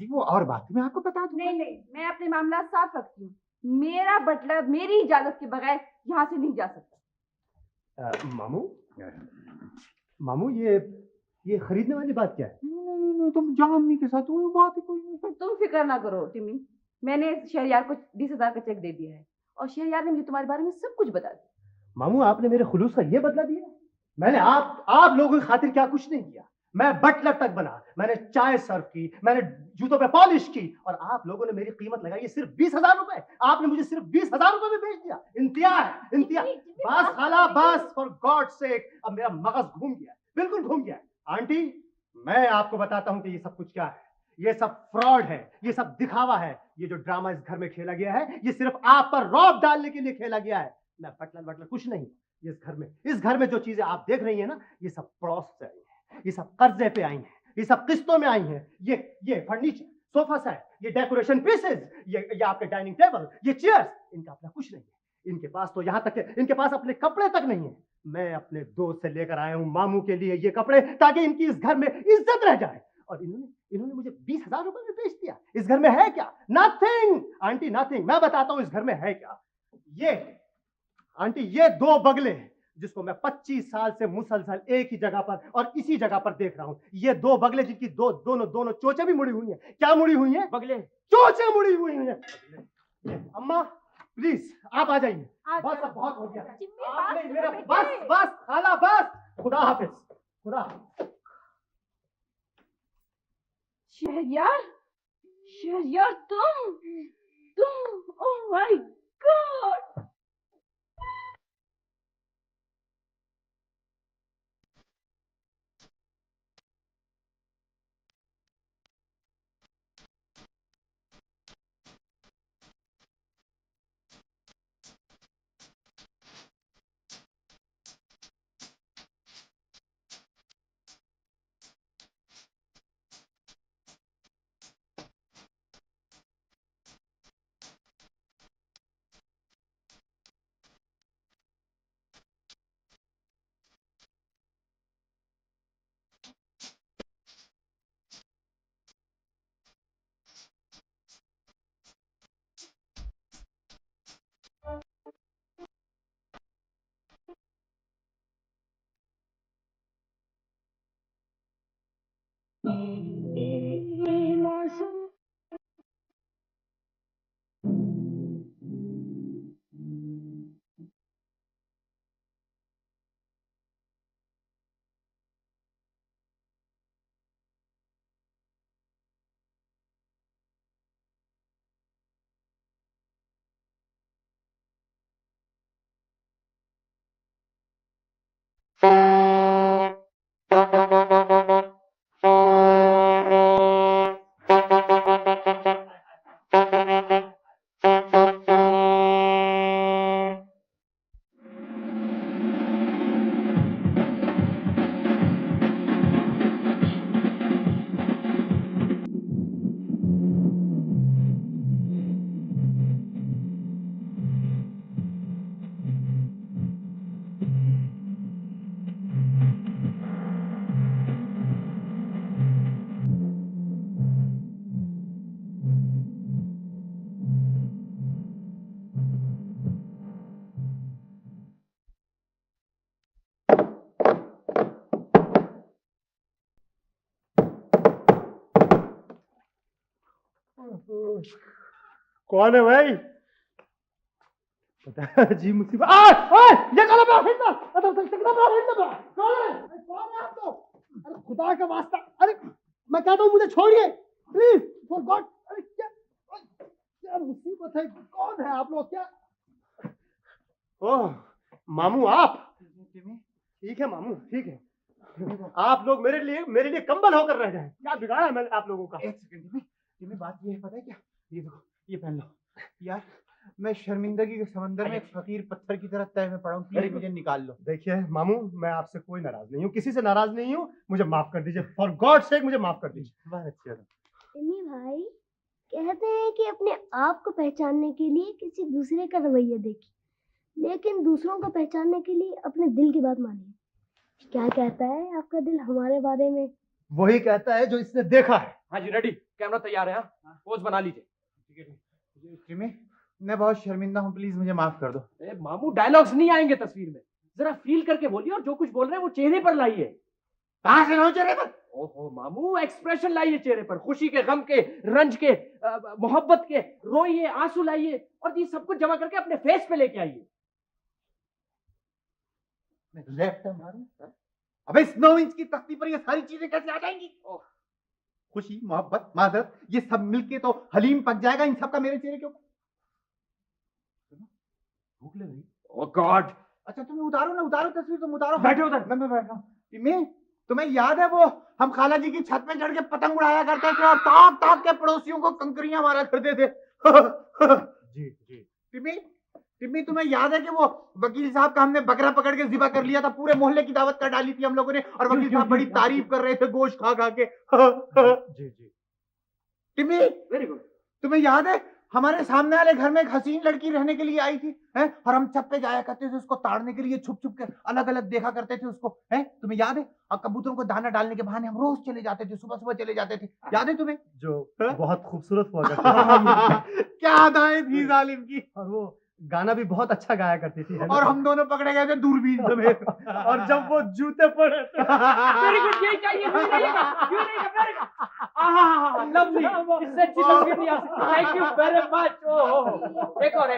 जी वो और बात मैं आपको बता दूं। नहीं नहीं, मैं अपने मामला साफ रखती हूँ। मेरा बटलर मेरी इजाजत के बगैर यहाँ से नहीं जा सकता। मामू मामू ये खरीदने वाली बात क्या है? नहीं, तुम जाननी के साथ वो बात ही कोई नहीं। तुम फिक्र ना करो टिमी, मैंने शहरयार को 20,000 का चेक दे दिया है और शहरयार ने मुझे तुम्हारे बारे में सब कुछ बता दिया। मामू आपने मेरे खुलूस का ये बदला दिया? मैंने आप लोगों की खातिर क्या कुछ नहीं किया। मैं बटलर तक बना, मैंने चाय सर्व की, मैंने जूतों पे पॉलिश की और आप लोगों ने मेरी कीमत लगाई सिर्फ 20,000 रुपए। आपने मुझे सिर्फ 20,000 रुपए में बेच दिया। इंतहा है, इंतहा। बस खाला बस, फॉर गॉड सेक। अब मेरा मगज घूम गया, बिल्कुल घूम गया। आंटी मैं आपको बताता हूं कि ये सब कुछ क्या है। ये सब फ्रॉड है, ये सब दिखावा है। ये जो ड्रामा इस घर में खेला गया है ये सिर्फ आप पर रौब डालने के लिए खेला गया है। मैं बटलर कुछ नहीं। इस घर में जो चीजें आप देख रही हैं ना, ये सब पड़ोस से आई है, ये सब कर्जे पे आई हैं, ये सब किस्तों में आई हैं। ये फर्नीचर, सोफा सेट, ये डेकोरेशन पीसेस, ये आपके डाइनिंग टेबल, ये चेयर्स, इनका अपना कुछ नहीं है। इनके पास तो यहाँ तक है इनके पास अपने कपड़े तक नहीं है। मैं अपने दोस्त से लेकर आया हूँ मामू के लिए ये कपड़े, ताकि इनकी इस घर में इज्जत रह जाए। और इन्होंने मुझे 20,000 रुपए में बेच दिया। इस घर में है क्या? Nothing aunty, nothing. मैं बताता हूं इस घर में है क्या। ये आंटी, ये 2 बगले जिसको मैं 25 साल से मुसलसल एक ही जगह पर और इसी जगह पर देख रहा हूं। ये 2 बगले जिनकी दोनों चोचे भी मुड़ी हुई हैं। क्या मुड़ी हुई हैं? बगले, चोचे मुड़ी हुई हैं। अम्मा प्लीज आप आ जाइए। बस अब बहुत हो गया आपने मेरा। बस खाला बस। खुदा हाफिज। खुदा। शहरयार, शहरयार तुम, ओह माय गॉड। कौन है भाई? जी मुसीबत। ये कौन है? कौन है आप लोग? अरे खुदा का वास्ता, अरे मैं कहता हूँ मुझे छोड़िए प्लीज, फॉर गॉड। अरे क्या मुसीबत है? कौन है आप लोग? क्या? ओह मामू आप? ठीक है मामू, ठीक है। आप लोग मेरे लिए कंबल होकर रह जाए। क्या बिगाड़ा मैंने आप लोगों का? एक सेकंड टिमी, बात ये है पता है क्या? ये देखो, ये पहन लो यार। मैं शर्मिंदगी के समंदर में एक फकीर पत्थर की तरह तय में पड़ा हूँ, प्लीज मुझे निकाल लो। देखिए मामू, मैं आपसे कोई नाराज नहीं हूँ, किसी से नाराज नहीं हूँ। मुझे माफ कर दीजिए, फॉर गॉड सेक मुझे माफ कर दीजिए। बहुत अच्छी बात। टिमी भाई, कहते हैं कि अपने आप को पहचानने के लिए किसी दूसरे का रवैया देखिए, लेकिन दूसरों को पहचानने के लिए अपने दिल की बात मानिए। क्या कहता है आपका दिल हमारे बारे में? वही कहता है जो इसने देखा है। हाँ जी रेडी। कैमरा तैयार है, हाँ? पोज बना लीजिए। ठीक है, टिमी, मैं बहुत शर्मिंदा हूँ, प्लीज मुझे माफ कर दो। मामू डायलॉग्स नहीं आएंगे तस्वीर में, जरा फील करके बोलिए और जो कुछ बोल रहे हैं वो चेहरे पर लाइए। कहाँ से लाऊं चेहरे पर? ओहो मामू, एक्सप्रेशन लाइए चेहरे पर, खुशी के, गम के, रंज के, मोहब्बत के, रोइए, आंसू लाइए और ये सब कुछ जमा करके अपने फेस पे लेके आइए। मैं लेफ्ट मारूं? अबे इस 9 इंच की तख्ती पर ये सारी चीजें कैसे आ जाएंगी? खुशी, मोहब्बत, मादरत, ये सब मिलके तो हलीम पक जाएगा। इन सब का मेरे चेहरे के ऊपर भूख लग रही। ओह गॉड। अच्छा तुम्हें उतारो ना, उतारो तस्वीर, तुम उतारो। बैठे उधर। मैं बैठ रहा हूँ। टिमी, तुम्हें याद है वो हम खाला जी की छत में चढ़ के पतंग उड़ाया करते थे और ताक ताक के पड़ोसियों को कंकरियां मारा करते थे? जी जी। टिमी, टिम्मी, तुम्हें याद है कि वो वकील साहब का हमने बकरा पकड़ के ज़िबा कर लिया था? पूरे मोहल्ले की दावत कर डाली थी हम लोगों ने और वकील साहब बड़ी तारीफ कर रहे थे गोश्त खा खा के। जी जी। Timmy, very good. तुम्हें याद है हमारे सामने वाले घर में एक हसीन लड़की रहने के लिए आई थी, हैं? और हम छत पे जाया करते थे उसको ताड़ने के लिए, छुप छुप के अलग अलग देखा करते थे उसको, हैं? तुम्हें याद है? और कबूतरों को दाना डालने के बहाने हम रोज चले जाते थे, सुबह सुबह चले जाते थे, याद है तुम्हें? जो बहुत खूबसूरत हुआ करती थी। क्या अदाएं थी जालिम की। और वो गाना भी बहुत अच्छा गाया करती थी, है ना? और हम दोनों पकड़े गए थे दूरबीन समेत। और जब वो जूते पड़े वेरी गुड, यही चाहिए, यही रहेगा, यही रहेगा, वेरी गुड। आहा, लवली, इससे अच्छी तस्वीर नहीं आ सकती। Thank you very much. Oh, एक और।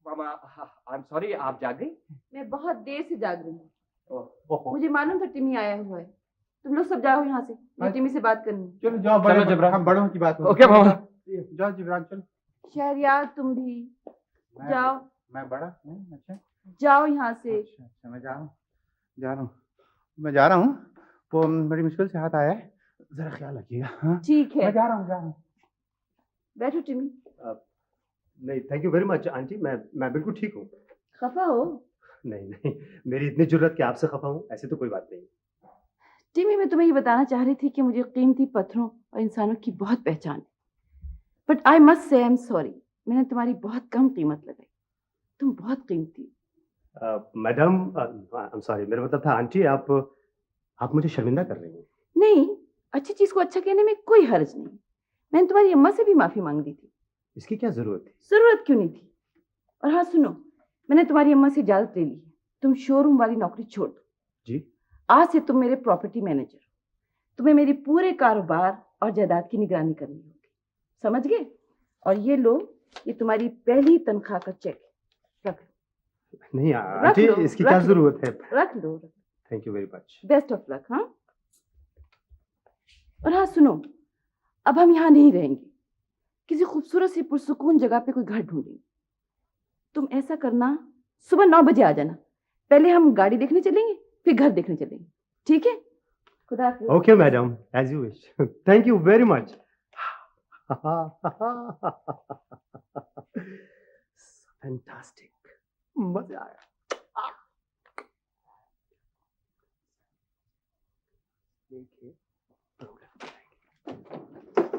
मामा, आई एम सॉरी, आप जाग गई? मैं बहुत देर से जाग रही हूँ। ओह, मुझे मालूम था टिमी आया हुआ है। तुम लोग सब जाओ यहाँ से, मैं टिमी से बात करनी है। चलो जाओ, चलो जिब्रान, हम बड़ों की बात। ओके मामा। जाओ जिब्रान, चलो। शहरयार तुम भी जाओ। मैं बड़ा नहीं? अच्छा जाओ यहाँ से। अच्छा, मैं जा रहा हूँ। वो बड़ी मुश्किल से हाथ आया है, जरा ख्याल रखिएगा। हाँ? ठीक है, मैं जा रहा हूँ। बैठो टिमी। नहीं, thank you very much aunty, मैं बिल्कुल ठीक हूँ। खफा हो? नहीं नहीं, मेरी इतनी जरूरत कि आपसे खफा हूँ, ऐसी तो कोई बात नहीं। टिमी, मैं तुम्हें ये बताना चाह रही थी कि मुझे कीमती पत्थरों और इंसानों की बहुत पहचान है, but I must say I am sorry, मैंने तुम्हारी बहुत कम कीमत लगाई। तुम बहुत कीमती। मैडम, आई एम सॉरी, मेरा मतलब था आंटी, आप मुझे शर्मिंदा कर रही हैं। नहीं, अच्छी चीज को अच्छा कहने में कोई हर्ज नहीं। मैंने तुम्हारी अम्मा से भी माफी मांग दी थी। इसकी क्या जरूरत थी? जरूरत क्यों नहीं थी? और हाँ सुनो, मैंने तुम्हारी अम्मा से इजाजत ले ली है, तुम शोरूम वाली नौकरी छोड़ दो। जी? आज से तुम मेरे प्रॉपर्टी मैनेजर हो। तुम्हें मेरी पूरे कारोबार और जायदाद की निगरानी करनी होगी, समझ गए? और ये लो, ये तुम्हारी पहली तनख्वाह का चेक है, रख लो। नहीं आंटी, इसकी क्या जरूरत है? रख लो। Thank you very much. Best of luck. हाँ, और हाँ सुनो, अब हम यहाँ नहीं रहेंगे, किसी खूबसूरत सी पुरसुकून जगह पे कोई घर ढूंढेंगे। तुम ऐसा करना, सुबह 9 बजे आ जाना। पहले हम गाड़ी देखने चलेंगे, फिर घर देखने चलेंगे, ठीक है? खुदा हाफिज़। Okay madam, as you wish. Thank you very much. Fantastic, मजा आया।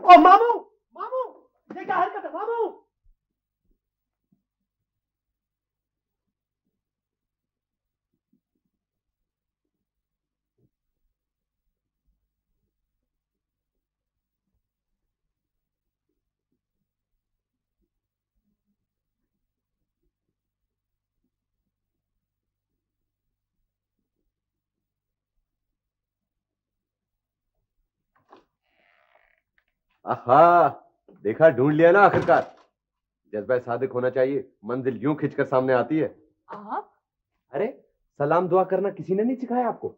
ओ मामू, मामू, ये क्या हरकत है मामू? आहा, देखा, ढूंढ लिया ना आखिरकार। जज्बा सादिक होना चाहिए, मंजिल यूं खिंचकर सामने आती है। आप अरे, सलाम दुआ करना किसी ने नहीं सिखाया आपको?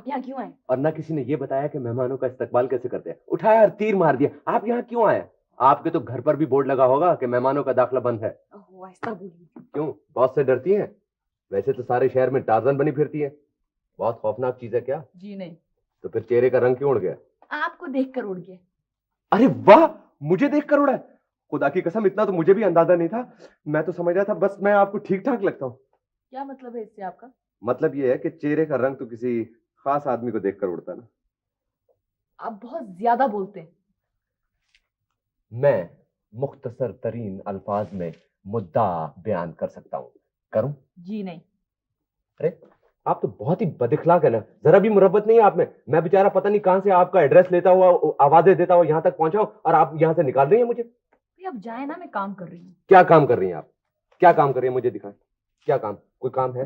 यहाँ क्यों आए? और ना किसी ने ये बताया कि मेहमानों का इस्तकबाल कैसे करते हैं। उठाया और तीर मार दिया। आप यहाँ क्यों आए? आपके तो घर पर भी बोर्ड लगा होगा कि मेहमानों का दाखिला बंद है। ऐसा बोलिए। क्यों, बॉस से डरती हैं? वैसे तो सारे शहर में टार्जन बनी फिरती है। बहुत खौफनाक चीज है क्या? जी नहीं। तो फिर चेहरे का रंग क्यों उड़ गया? आपको देखकर उड़ गया। अरे वाह, मुझे देखकर उड़ा है? खुदा की कसम, इतना तो मुझे भी अंदाजा नहीं था। मैं तो समझ रहा था बस मैं आपको ठीक ठाक लगता हूँ। क्या मतलब है इससे आपका? मतलब ये है कि चेहरे का रंग तो किसी खास आदमी को देखकर उड़ता ना। आप बहुत ज्यादा बोलते हैं। मैं मुख्तसर तरीन अल्फाज में मुद्दा बयान कर सकता हूँ। करूं? जी नहीं। अरे, आप तो बहुत ही बदइखलाक है ना, जरा भी मुरब्बत नहीं है आप में। मैं बेचारा पता नहीं कहां से आपका एड्रेस लेता हुआ, आवाजें देता हुआ यहाँ तक पहुंचा हूं और आप यहाँ से निकाल रही हैं मुझे। अब जाए ना, मैं काम कर रही हूँ। क्या काम कर रही हैं आप? क्या काम कर रही हैं मुझे दिखाएं। क्या काम? कोई काम है?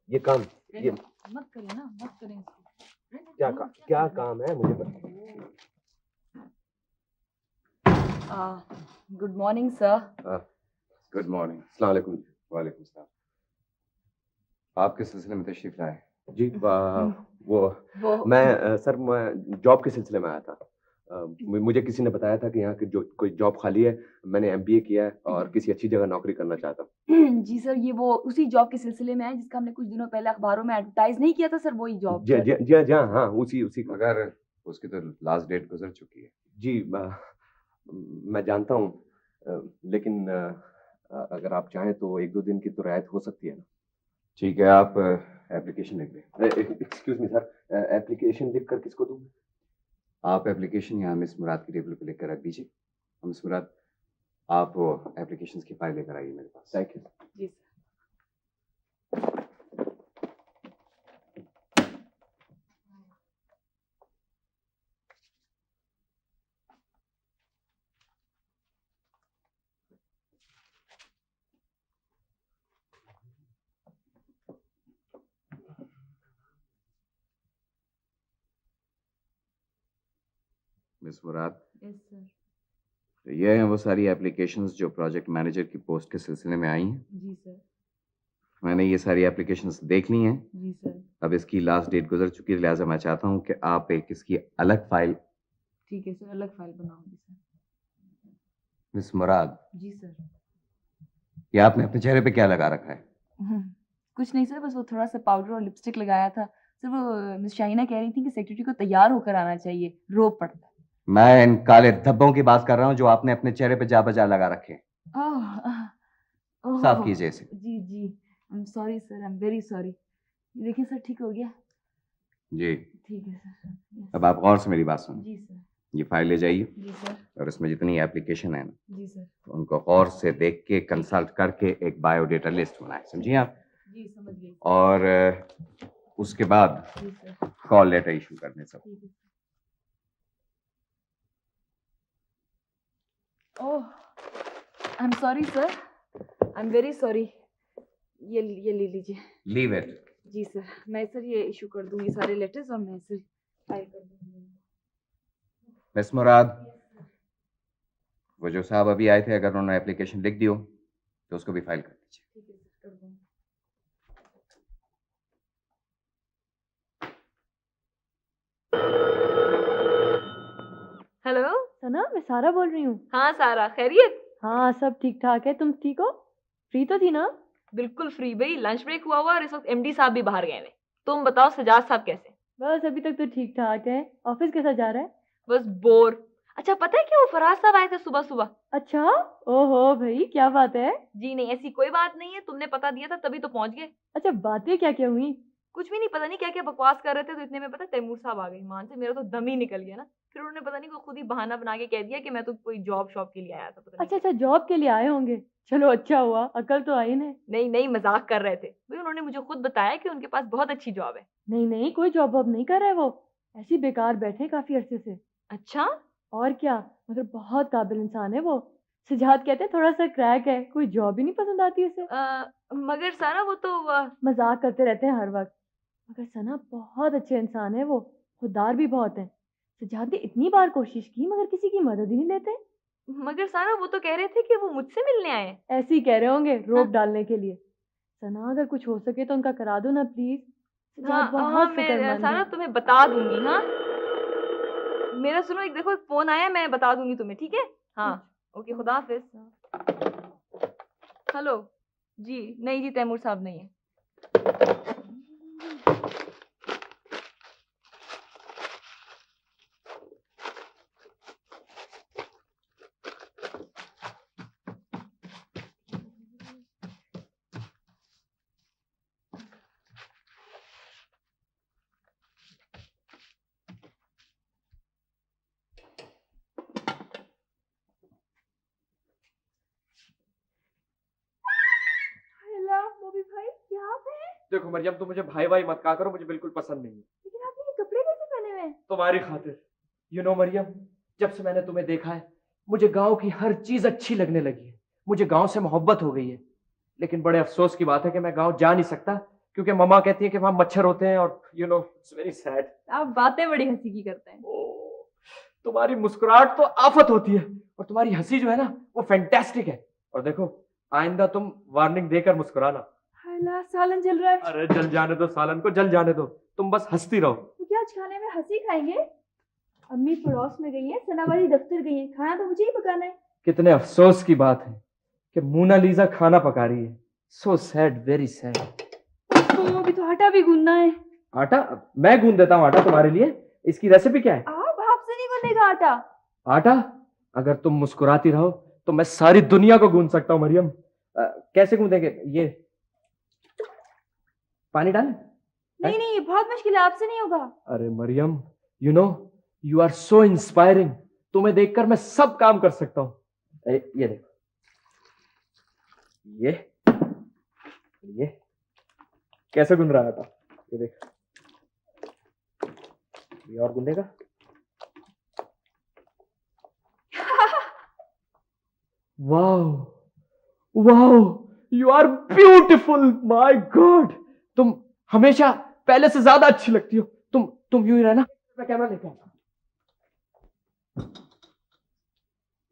ये काम, ये मत करिए ना, मत करें इसको। क्या काम है मुझे बताइए। Good morning sir. Good morning. अस्सलाम वालेकुम। वालेकुम सलाम। आप किस सिलसिले में तशरीफ लाए? जी वो मैं सर मैं जॉब के सिलसिले में आया था। मुझे किसी ने बताया था कि यहाँ की जो कोई जॉब खाली है। मैंने एमबीए किया है और किसी अच्छी जगह नौकरी करना चाहता हूँ। जी सर, ये वो उसी जॉब के सिलसिले में है जिसका हमने कुछ दिनों पहले अखबारों में एडवर्टाइज नहीं किया था सर, वही जॉब। जी हाँ, उसी का। मगर उसकी तो लास्ट डेट गुजर चुकी है। जी मैं जानता हूँ, लेकिन अगर आप चाहें तो 1-2 दिन की तो रियायत हो सकती है ना। ठीक है, आप एप्लीकेशन लिख दें। एक्सक्यूज मी सर, एप्लीकेशन लिख कर किसको दूँ? आप एप्लीकेशन यहाँ मिस मुराद की टेबल पे लिख कर रख दीजिए। मिस मुराद, आप वो एप्लीकेशंस की फाइल लेकर आइए मेरे पास। Thank you. जी sir. Miss Murad, yes sir. तो ये हैं वो सारी एप्लीकेशंस जो प्रोजेक्ट मैनेजर की पोस्ट के सिलसिले में आई हैं। जी सर। मैंने ये सारी एप्लीकेशंस देख ली हैं। जी सर। अब इसकी लास्ट डेट गुजर चुकी है, लिहाजा मैं चाहता हूँ कि आप एक इसकी अलग फाइल। ठीक है सर, अलग फाइल बनाऊंगी सर। मिस मुराद, जी सर। ये आपने अपने चेहरे पे क्या लगा रखा है? कुछ नहीं सर, बस वो थोड़ा सा पाउडर और लिपस्टिक लगाया था सर। वो मिस शाहीना कह रही थी कि सेक्रेटरी को तैयार होकर आना चाहिए, रोब पड़ता है। मैं इन काले धब्बों की बात कर रहा हूँ जो आपने अपने चेहरे पे जा बजा लगा रखे हैं। साफ कीजिए इसे। जी जी, I am sorry sir, I am very sorry. देखिए सर, ठीक हो गया। जी ठीक है सर। अब आप गौर से मेरी बात सुनिए। जी सर। ये फाइल ले जाइए जी सर। और इसमें जितनी एप्लीकेशन है ना, जी सर। तो उनको गौर से देख के कंसल्ट करके एक बायोडेटा लिस्ट बनाए, समझिए आप। जी समझ गई। और उसके बाद जी सर। कॉल लेटर इशू करने सब। ठीक है। Oh, I am sorry sir, I am very sorry. ये ले लीजिए। Leave it. जी सर, मैं सर ये इशू कर दूंगी सारे लेटर्स और मैं सर फाइल कर दूंगी। मिस मुराद, वो जो साहब अभी आए थे, अगर उन्होंने एप्लीकेशन लिख दी हो तो उसको भी फाइल कर दीजिए। ठीक है सर, कर दूंगी। हेलो सना, मैं सारा बोल रही हूँ। हाँ सारा, खैरियत? हाँ, सब ठीक ठाक है। तुम ठीक हो? फ्री तो थी ना? बिल्कुल फ्री भाई, लंच ब्रेक हुआ हुआ और इस वक्त एमडी साहब भी बाहर गए हैं। तुम बताओ सजाद साहब कैसे? बस अभी तक तो ठीक ठाक है। ऑफिस कैसा जा रहा है? बस बोर। अच्छा पता है क्या, वो फराज साहब आए थे सुबह सुबह। अच्छा, ओहो भाई, क्या बात है? जी नहीं, ऐसी कोई बात नहीं है, तुमने पता दिया था तभी तो पहुंच गए। अच्छा, बातें क्या क्या हुई? कुछ भी नहीं, पता नहीं क्या क्या बकवास कर रहे थे, तो इतने में पता तैमूर साहब आ गए। मान से मेरा तो दम ही निकल गया ना। फिर उन्होंने पता नहीं को खुद ही बहाना बना के कह दिया कि मैं तो कोई जॉब शॉप के लिए आया था। पता अच्छा, जॉब के लिए आए होंगे। चलो अच्छा हुआ, अकल तो आई ने। नहीं नहीं, मजाक कर रहे थे भाई। उन्होंने मुझे खुद बताया कि उनके पास बहुत अच्छी जॉब है। नहीं नहीं, कोई जॉब वॉब नहीं कर रहे वो, ऐसी बेकार बैठे हैं काफी अरसे से। अच्छा, और क्या, मगर बहुत काबिल इंसान है वो। सुजात कहते हैं थोड़ा सा क्रैक है, कोई जॉब ही नहीं पसंद आती उसे। मगर सारा वो तो मजाक करते रहते हैं हर वक्त। मगर सना बहुत अच्छे इंसान है वो, खुददार भी बहुत है। सुजात ने इतनी बार कोशिश की मगर किसी की मदद ही नहीं लेते। मगर सारा वो तो कह रहे थे कि वो मुझसे मिलने आए हैं। ऐसे ही कह रहे होंगे रोक डालने के लिए। सना, अगर कुछ हो सके तो उनका करा दो ना प्लीज। सुजात बहुत मैं फिक्रमंद सारा है। तुम्हें बता दूंगी। हाँ मेरा सुनो, एक देखो एक फोन आया, मैं बता दूंगी तुम्हें, ठीक है? हाँ ओके, खुदा हाफिज। हेलो जी, नहीं जी तैमूर साहब नहीं है। हेलो बॉबी भाई, यहाँ पे हैं? देखो मरियम, तुम मुझे भाई भाई मत कहा करो, मुझे बिल्कुल पसंद नहीं है। लेकिन आपने ये कपड़े कैसे पहने हुए हैं? तुम्हारी खातिर। यू नो मरियम, जब से मैंने तुम्हें देखा है मुझे गांव की हर चीज अच्छी लगने लगी है। मुझे गांव से मोहब्बत हो गई है। लेकिन बड़े अफसोस की बात है कि मैं गांव जा नहीं सकता, क्योंकि मम्मा कहती है कि वहां मच्छर होते हैं और you know it's very sad. आप बातें बड़ी हंसी की करते हैं। तुम्हारी मुस्कुराहट तो आफत होती है और तुम्हारी हंसी जो है ना वो फैंटास्टिक है। और देखो, आइंदा तुम वार्निंग देकर मुस्कुराना। हाय सालन जल रहा है। अरे जल जाने दो सालन को, जल जाने दो, तुम बस हंसती रहो। तो क्या आज खाने में हंसी खाएंगे? अम्मी पड़ोस में गई है, सना वाली दफ्तर गई है, खाना तो मुझे ही पकाना है। कितने अफसोस की बात है कि मोनालिसा खाना पका रही है। So sad, very sad. तो अभी तो आटा भी गूंदना है। आटा? मैं गूंद देता हूँ आटा तुम्हारे लिए। इसकी रेसिपी क्या है? आप हाथ से नहीं गूंदेगा आटा। आटा? अगर तुम मुस्कुराती रहो तो मैं सारी दुनिया को गूंद सकता हूँ मरियम। कैसे गूंदेंगे? ये पानी डाल? नहीं नहीं, ये बहुत मुश्किल है, आपसे नहीं होगा। अरे Mariam, you know you are so inspiring. तुम्हें देखकर मैं सब काम कर सकता हूँ। ये देखो, ये कैसे गूंद रहा है आटा? ये देख, ये और गूंदेगा। Wow wow, you are beautiful, my god. तुम हमेशा पहले से ज्यादा अच्छी लगती हो। तुम यूं ही रहना, मैं कैमरा लेके आता हूं।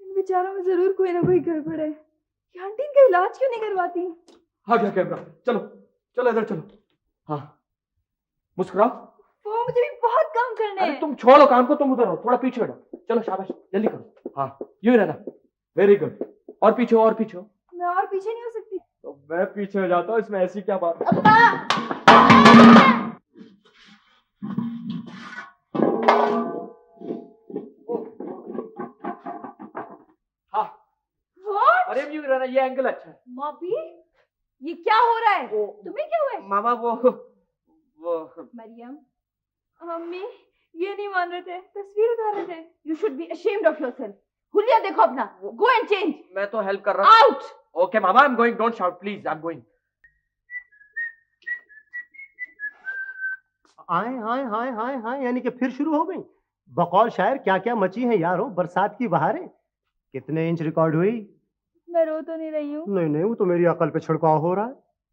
इन बेचारों में जरूर कोई ना कोई गड़बड़ है। ये आंटी इनका इलाज क्यों नहीं करवाती? आ गया कैमरा, चलो चलो इधर चलो। हाँ, मुस्कुराओ। वो मुझे भी बहुत काम करने अरे हैं। तुम छोड़ो काम को, तुम उधर हो, थोड़ा पीछे हटो। चलो शाबाश, जल्दी करो। हाँ, यूं ही रहना, वेरी गुड। और पीछे हो, और पीछे हो। मैं और पीछे नहीं हो सकती। तो मैं पीछे हो जाता हूँ, इसमें ऐसी क्या बात है? हाँ, What? अरे यूं ही रहना, ये एंगल अच्छा है। मॉबी, ये क्या हो रहा है? तुम्हें क्या हुआ है? मामा वो मरियम, अम्मी ये नहीं मान रहे थे, तस्वीर उतार रहे थे। You should be ashamed of yourself. हुलिया देखो अपना, go and change. मैं तो हेल्प कर रहा हूँ। Out. ओके मामा, I am going, don't shout please, I am going. हाय हाय हाय हाय हाय, यानी कि फिर शुरू हो गई बकौल शायर। क्या क्या मची है यारो, बरसात की बहारें। कितने इंच रिकॉर्ड हुई? मैं रो तो नहीं रही हूँ। नहीं नहीं, वो तो मेरी अकल पे छिड़काव हो रहा है।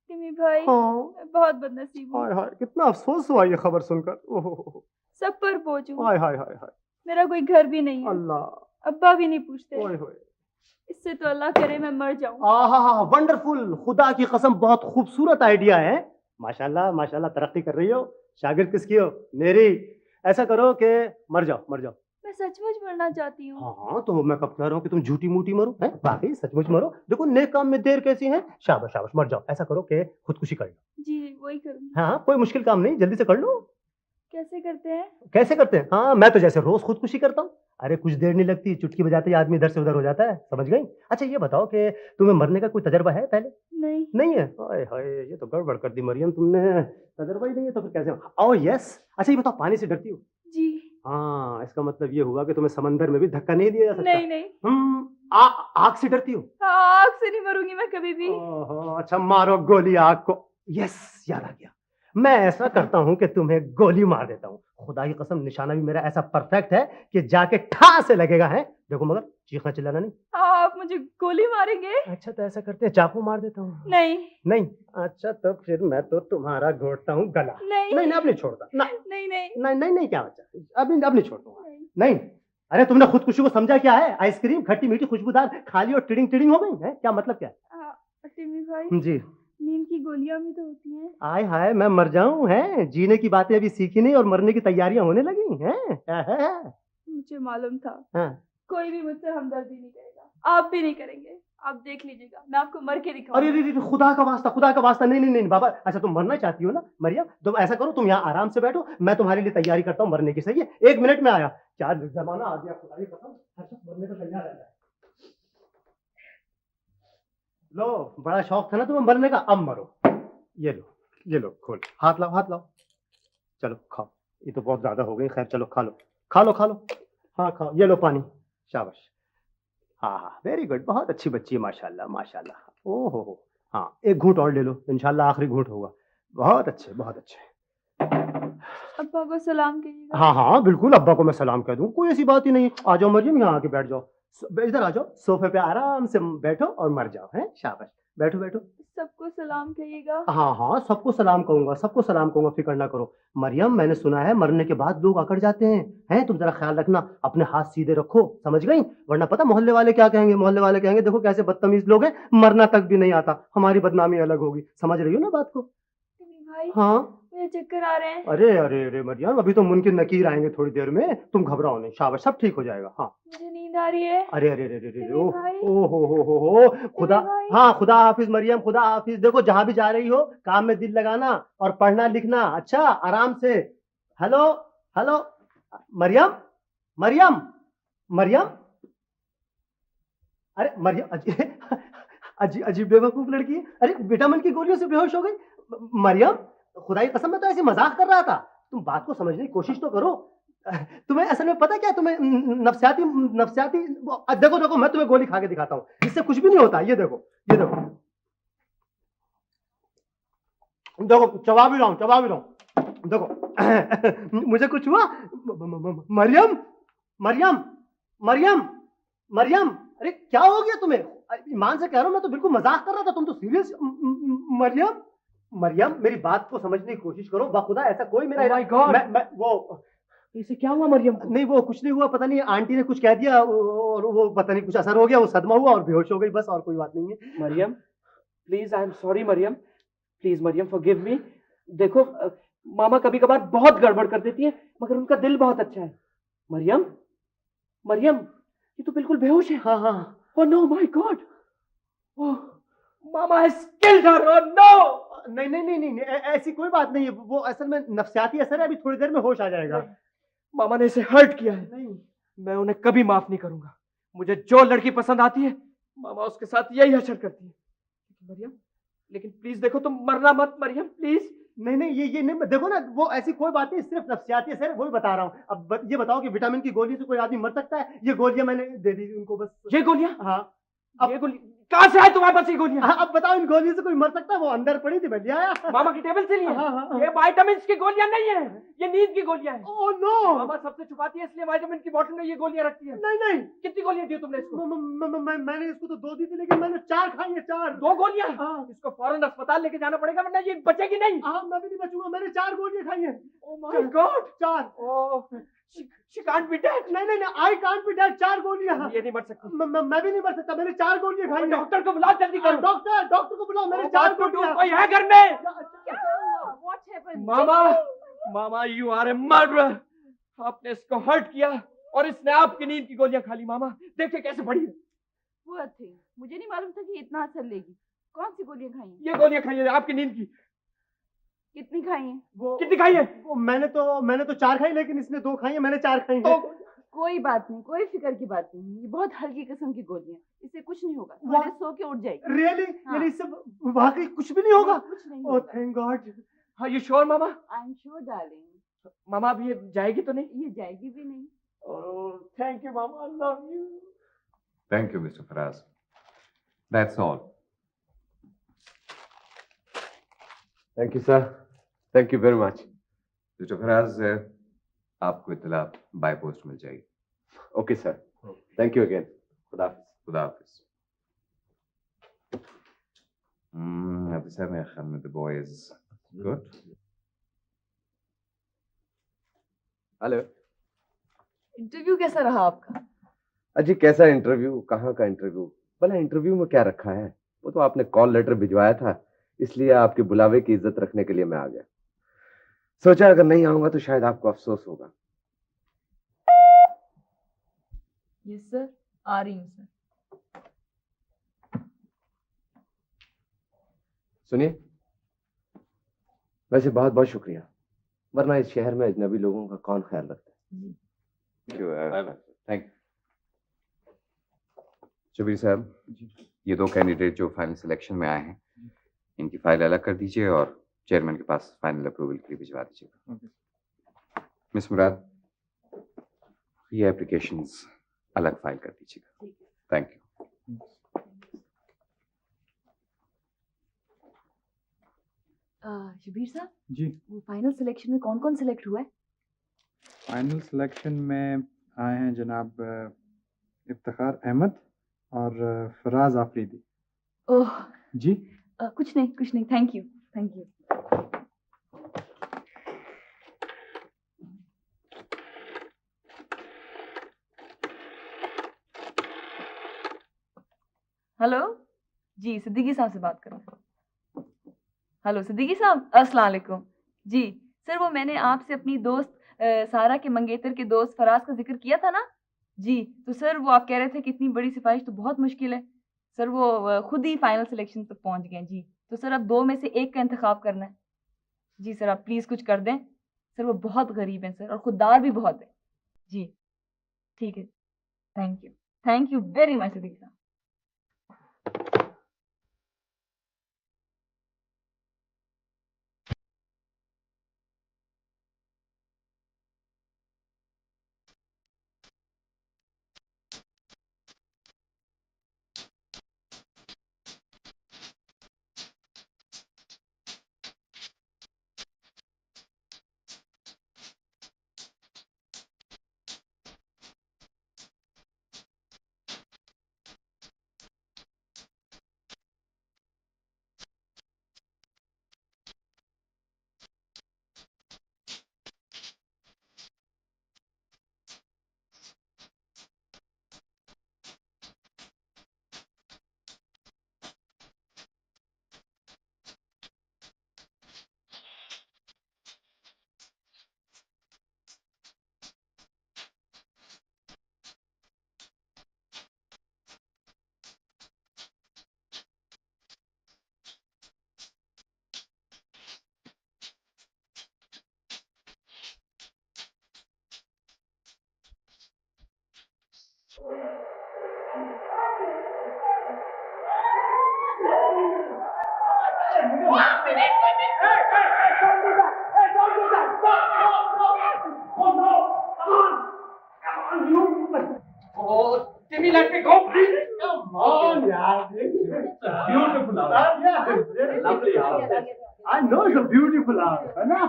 टिमी भाई, हाँ। मैं बहुत बदनसीब हूँ। हाय हाय, कितना अफसोस हुआ ये खबर सुनकर। ओहो, सब पर बोझ हूँ। हाय हाय हाय हाय। मेरा कोई घर भी नहीं है, अल्लाह, अब्बा भी नहीं पूछते। ओए होए। इससे तो अल्लाह करे मैं मर जाऊं। आहा, वंडरफुल, खुदा की कसम बहुत खूबसूरत आइडिया है। माशाल्लाह माशाल्लाह, तरक्की कर रही हो। शागिर्द किसकी हो? मेरी। ऐसा करो कि मर जाओ, मर जाओ। मैं सचमुच मरना चाहती हूँ। हाँ हाँ, तो मैं कब कह रहा हूँ कि तुम झूठी मूठी मरो, हैं? वाकई सचमुच मरो। देखो नेक काम में देर कैसी है। शाबाश शाबाश, मर जाओ। ऐसा करो कि खुदकुशी कर लो। जी वही करूँगी। हाँ, कोई मुश्किल काम नहीं, जल्दी से कर लो। कैसे करते हैं? कैसे करते हैं? हाँ, मैं तो जैसे रोज खुदकुशी करता हूँ। अरे कुछ देर नहीं लगती, चुटकी बजाते ही आदमी इधर से उधर हो जाता है। समझ गई? अच्छा ये बताओ कि तुम्हें मरने का कोई तजर्बा है पहले? नहीं। नहीं है? हाय हाय, ये तो गड़बड़ कर दी मरियम तुमने। तजर्बा ही नहीं है तो फिर कैसे? Oh yes. अच्छा ये बताओ, पानी से डरती हो? जी। हाँ, इसका मतलब ये हुआ कि तुम्हें समंदर में भी धक्का नहीं दिया जा सकता। नहीं नहीं। आग से डरती हो? आग से नहीं मरूंगी मैं कभी भी। ओहो, अच्छा मारो गोली आग को। यस, याद आ गया। मैं ऐसा करता हूँ कि तुम्हें गोली मार देता हूँ। खुदा की कसम, निशाना भी मेरा ऐसा परफेक्ट है कि जाके ठा से लगेगा। है देखो, मगर चीखना चिल्लाना नहीं। आप मुझे गोली मारेंगे? अच्छा तो ऐसा करते हैं, चाकू मार देता हूँ। नहीं नहीं? अच्छा तो फिर मैं तो तुम्हारा घोटता हूँ गला। नहीं नहीं, अब नहीं छोड़ता ना। नहीं नहीं नहीं नहीं नहीं, क्या बच्चा, अब नहीं छोड़ूंगा। नहीं। अरे तुमने खुदकुशी को समझा क्या है? आइसक्रीम खट्टी मीठी खुशबूदार खाली और टिडिंग टिडिंग हो गई है, क्या मतलब क्या है? टिमी भाई जी। नींद की गोलियां भी तो होती हैं। आय हाय, मैं मर जाऊं? है जीने की बातें अभी सीखी नहीं और मरने की तैयारियां होने लगी हैं। मुझे मालूम था। हाँ। कोई भी मुझसे हमदर्दी नहीं करेगा, आप भी नहीं करेंगे। आप देख लीजिएगा, मैं आपको मर के दिखाऊंगा। अरे खुदा का वास्ता, खुदा का वास्ता। नहीं नहीं नहीं बाबा। अच्छा तुम मरना चाहती हो ना मरियम, तुम ऐसा करो, तुम यहाँ आराम से बैठो, मैं तुम्हारे लिए तैयारी करता हूँ मरने की। सही है? 1 मिनट में आया। क्या जमाना आ गया, खुदा की कसम, हर शख्स मरने को तैयार रहता है। लो, बड़ा शौक था ना तुम्हें मरने का, अब मरो। ये लो खोल, हाथ लाओ हाथ लाओ। चलो खाओ, ये तो बहुत ज्यादा हो गई। खैर चलो खा लो खा लो खा लो। हाँ खाओ, ये लो पानी। शाबाश। हाँ वेरी गुड, बहुत अच्छी बच्ची है, माशाल्लाह माशाल्लाह। ओहो हाँ, एक घूंट और ले लो, इंशाल्लाह आखिरी घूंट होगा। बहुत अच्छे, बहुत अच्छे। अब्बा को सलाम कहिएगा। हाँ हाँ बिल्कुल, अब्बा को मैं सलाम कह दूं, कोई ऐसी बात ही नहीं। आ जाओ मरियम, यहाँ आके बैठ जाओ, इधर आ जाओ, सोफे पे आराम से बैठो और मर जाओ। हैं, शाबाश, बैठो बैठो। सबको सलाम कहिएगा। हाँ हाँ सबको सलाम कहूंगा, सबको सलाम कहूंगा, फिक्र ना करो। मरियम, मैंने सुना है मरने के बाद लोग अकड़ जाते हैं। हैं, तुम जरा ख्याल रखना, अपने हाथ सीधे रखो, समझ गई? वरना पता मोहल्ले वाले क्या कहेंगे? मोहल्ले वाले कहेंगे देखो कैसे बदतमीज लोग हैं, मरना तक भी नहीं आता, हमारी बदनामी अलग होगी। समझ रही हो ना बात को? भाई हाँ मुझे चक्कर आ रहे हैं। अरे अरे अरे मरियम, अभी तो मुनकिर नकीर आएंगे थोड़ी देर में, तुम घबराओ नहीं, शाबाश, सब ठीक हो जाएगा। हाँ मुझे नींद आ रही है। अरे अरे अरे अरे अरे, मेरे भाई। ओ हो, खुदा, भाई। हाँ खुदा हाफिज मरियम, खुदा हाफिज। देखो जहां भी जा रही हो काम में दिल लगाना और पढ़ना लिखना, अच्छा आराम से। हेलो हेलो मरियम, मरियम, मरियम, अरे मरियम, अजीब बेवकूफ लड़की है। अरे विटामिन की गोलियों से बेहोश हो गई। मरियम, खुदा की कसम, मैं तो ऐसे मजाक कर रहा था, तुम बात को समझने की कोशिश तो करो। तुम्हें असल में पता क्या, तुम्हें नफ्सियाती नफ्सियाती देखो देखो, मैं तुम्हें गोली खा के दिखाता हूँ, इससे कुछ भी नहीं होता। ये देखो, ये देखो, देखो चबा भी रहा हूँ, चबा भी रहा हूँ, देखो। मुझे कुछ हुआ? मरियम, मरियम, मरियम, मरियम, अरे क्या हो गया तुम्हें? ईमान से कह रहा हूँ, मैं तो बिल्कुल मजाक कर रहा था, तुम तो सीरियस। मरियम, मरियम, मेरी बात को समझने की कोशिश करो, बाखुदा ऐसा कोई मेरा Oh my God! मैं वो इसे क्या हुआ मरियम? नहीं वो कुछ नहीं हुआ, पता नहीं आंटी ने कुछ कह दिया और वो पता नहीं कुछ असर हो गया, वो सदमा हुआ और बेहोश हो गई, बस, और कोई बात नहीं है। Mariam please, I am sorry Mariam, please Mariam forgive me. देखो मामा कभी कभार बहुत गड़बड़ कर देती है, मगर उनका दिल बहुत अच्छा है। मरियम, मरियम, ये तो बिल्कुल बेहोश है। हाँ हाँ। Oh no my god, oh मामा has killed her. Oh no. नहीं नहीं नहीं नहीं, ऐसी कोई बात नहीं है, वो असल में नफ्सियाती असर है, अभी थोड़ी देर में होश आ जाएगा। मामा ने इसे हर्ट किया है। नहीं, मैं उन्हें कभी माफ नहीं करूंगा। मुझे जो लड़की पसंद आती है मामा उसके साथ यही हशर करती है। मरियम, लेकिन प्लीज देखो, तुम मरना मत मरियम, प्लीज। नहीं नहीं, ये नहीं, देखो ना, वो ऐसी कोई बात नहीं, सिर्फ नफ्सियाती असर है, वो ही बता रहा हूँ। अब ये बताओ कि विटामिन की गोली से कोई आदमी मर सकता है? ये गोलियां मैंने दे दी उनको, बस। ये गोलियां? हाँ। ये गोली कहाँ से आई तुम्हारे पास? ये गोलियां? हाँ, अब बताओ, इन गोलियों से कोई मर सकता है? वो अंदर पड़ी थी, मैं ले आया। मामा की टेबल से लिए? हाँ, हाँ, हाँ। ये विटामिन की गोलियां नहीं है, ये नींद की गोलियां हैं। Oh no. मामा सबसे छुपाती है, इसलिए विटामिन की बोतल में ये गोलियां रखती है। नहीं नहीं, कितनी गोलियां दी तुमने इसको? मैंने इसको तो 2 दी थी, लेकिन मैंने 4 खाई है, 4। 2 गोलियां? हाँ। इसको फौरन अस्पताल लेके जाना पड़ेगा, वरना ये बचेगी नहीं। हाँ, मैं भी नहीं बचूंगा, मैंने 4 गोलियां खाई हैं। Oh my God, 4। Oh she can't be dead. नहीं नहीं नहीं, आई कांट बी डेड, 4 गोलियां। ये नहीं मर सकती। मैं भी नहीं मर सकता, मैंने 4 गोलियां खाई हैं। डॉक्टर को बुलाओ, जल्दी करो। डॉक्टर को बुलाओ, मैंने 4 गोलियां। कोई है घर में? What happened? मामा, मामा यू आर ए मर्डरर। आपने इसको हर्ट किया और इसने आपकी नींद की गोलियां खा ली। मामा देखिए कैसे पड़ी है। वो थे, मुझे नहीं मालूम था कि इतना असर लेगी। कौन सी गोलियां खाई हैं? ये गोलियां खाई है आपकी नींद की। कितनी खाई हैं? वो कितनी खाई है? वो मैंने तो 4 खाई, लेकिन इसने 2 खाई है, मैंने 4 खाई हैं। तो कोई बात नहीं, कोई फिक्र की बात नहीं, ये बहुत हल्की किस्म की गोलियां, इससे कुछ नहीं होगा, वाह। थोड़े सो के उठ जाएगी। रियली? हाँ। यानी इससे वाकई कुछ भी नहीं होगा? कुछ नहीं ओह होगा। Thank god. हाँ यू श्योर मामा? I am sure darling. मामा अब ये जाएगी तो नहीं? ये जाएगी भी नहीं। ओह थैंक यू मामा, I love you. Thank you, Mr. Faraz. That's all. Thank you sir, thank you very much. Mr. Faraz, आपको इत्तला बाय पोस्ट मिल जाएगी। Okay sir, thank you again. खुदा हाफिज। खुदा हाफिज। अभी सर मेरे ख्याल में the boy is good. Hello. Interview कैसा रहा आपका? अजी कैसा इंटरव्यू, कहाँ का इंटरव्यू? भला इंटरव्यू में क्या रखा है? वो तो आपने कॉल लेटर भिजवाया था, इसलिए आपके बुलावे की इज्जत रखने के लिए मैं आ गया। सोचा अगर नहीं आऊंगा तो शायद आपको अफसोस होगा। यस सर, आ रही हूँ सर। सुनिए, वैसे बहुत बहुत शुक्रिया, वरना इस शहर में अजनबी लोगों का कौन ख्याल रखता है। Thank you. शबीर साहब, ये 2 कैंडिडेट जो फाइनल सिलेक्शन में आए हैं, इनकी फाइल अलग कर दीजिए और चेयरमैन के पास फाइनल अप्रूवल के लिए भिजवा दीजिएगा। मिस मुराद, ये एप्लीकेशंस अलग फाइल कर दीजिएगा। Thank you. शबीर साहब, जी। वो फाइनल सिलेक्शन में कौन कौन सिलेक्ट हुआ है? फाइनल सिलेक्शन में आए हैं जनाब इफ्तिखार अहमद और फराज आफरीदी। ओह जी। कुछ नहीं, thank you, thank you. Hello जी, सिद्दीकी साहब से बात करो। हेलो सिद्दीकी साहब, अस्सलाम वालेकुम। जी सर, वो मैंने आपसे अपनी दोस्त सारा के मंगेतर के दोस्त फराज का जिक्र किया था ना जी। तो सर वो आप कह रहे थे कि इतनी बड़ी सिफारिश तो बहुत मुश्किल है सर, वो खुद ही फाइनल सिलेक्शन तक पहुंच गए जी। तो सर अब 2 में से एक का इंतखाब करना है जी। सर आप प्लीज कुछ कर दें सर, वो बहुत गरीब हैं सर और खुददार भी बहुत है जी। ठीक है, thank you very much Siddiqui साहब। Timmy, let me go, please. Come on, yeah. Beautiful hour. Yeah, Lovely hour. I know it's a beautiful hour, है ना?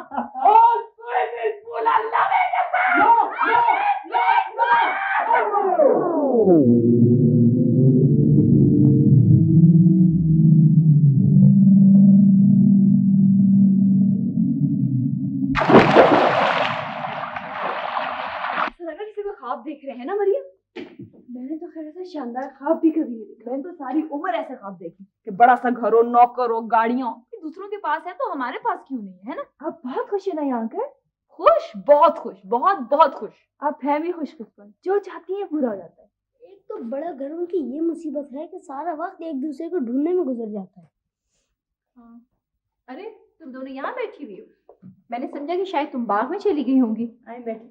Oh, swimming pool, I love it. लगा किसी को ख्वाब देख रहे हैं ना मरियम? मैंने तो खैर ऐसा शानदार ख्वाब भी कभी नहीं देखा। मैंने तो सारी उम्र ऐसे ख्वाब देखे कि बड़ा सा घर हो, नौकर हो, गाड़ियां दूसरों के पास है तो हमारे पास क्यों नहीं है ना? आप बहुत खुश है ना यहाँ कर? खुश, बहुत खुश, बहुत खुश। आप हैं भी खुशकिस्मत, जो चाहती है पूरा हो जाता है। एक तो बड़ा घर उनकी ये मुसीबत है कि सारा वक्त एक दूसरे को ढूंढने में गुजर जाता है। हाँ। अरे तुम दोनों यहाँ बैठी हुई हो? मैंने समझा कि शायद तुम बाग में चली गई होंगी। आए बैठे।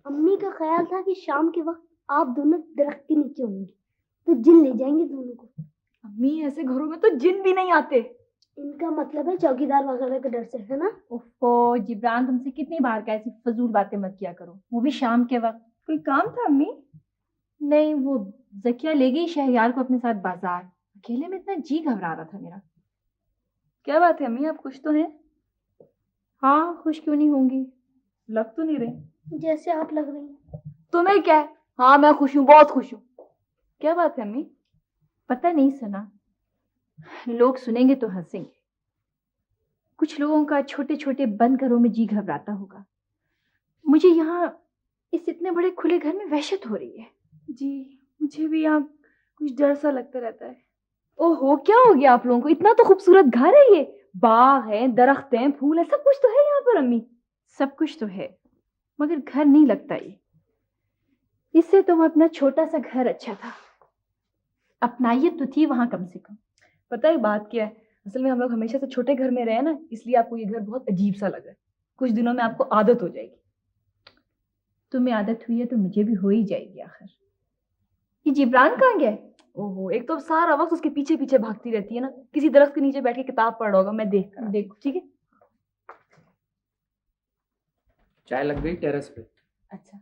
अम्मी का ख्याल था कि शाम के वक्त आप दोनों दरख्त के नीचे होंगे तो जिन ले जाएंगे दोनों को। अम्मी ऐसे घरों में तो जिन भी नहीं आते। इनका मतलब है चौकीदार वगैरह के डर से, है ना? ओहो जिब्रान, तुमसे कितनी बार कहा ऐसी फजूल बातें मत किया करो, वो भी शाम के वक्त। कोई काम था अम्मी? नहीं, वो जकिया ले गई शहरयार को अपने साथ बाजार। अकेले में इतना जी घबरा रहा था मेरा। क्या बात है अम्मी, आप खुश तो हैं? हाँ, खुश क्यों नहीं होंगी? लग तो नहीं रहे जैसे आप लग रही हैं। तुम्हें क्या है? हाँ मैं खुश हूँ, बहुत खुश हूँ। क्या बात है अम्मी? पता नहीं सुना, लोग सुनेंगे तो हंसेंगे। कुछ लोगों का छोटे छोटे बंद घरों में जी घबराता होगा। मुझे यहाँ इस इतने बड़े खुले घर में वहशत हो रही है। जी मुझे भी यहाँ कुछ डर सा लगता रहता है। ओहो, क्या हो गया आप लोगों को? इतना तो खूबसूरत घर है ये, बाग है, दरख्त हैं, फूल है, सब कुछ तो है यहाँ पर अम्मी। सब कुछ तो है मगर घर नहीं लगता ये। इससे तो अपना छोटा सा घर अच्छा था, अपनाइयत तो थी वहां कम से कम। पता है बात क्या है, असल में हम लोग हमेशा से छोटे घर में रहे ना, इसलिए आपको ये घर बहुत अजीब सा लग रहा है। कुछ दिनों में आपको आदत हो जाएगी। तुम्हें आदत हुई है तो मुझे भी हो ही जाएगी आखिर। ये जिब्रान कहाँ गया? ओहो, एक तो सारा वक्त उसके पीछे पीछे भागती रहती है ना, किसी दरख्त के नीचे बैठ के किताब पढ़ रहा होगा, मैं देखो ठीक है। चाय लग गई टेरेस पे। अच्छा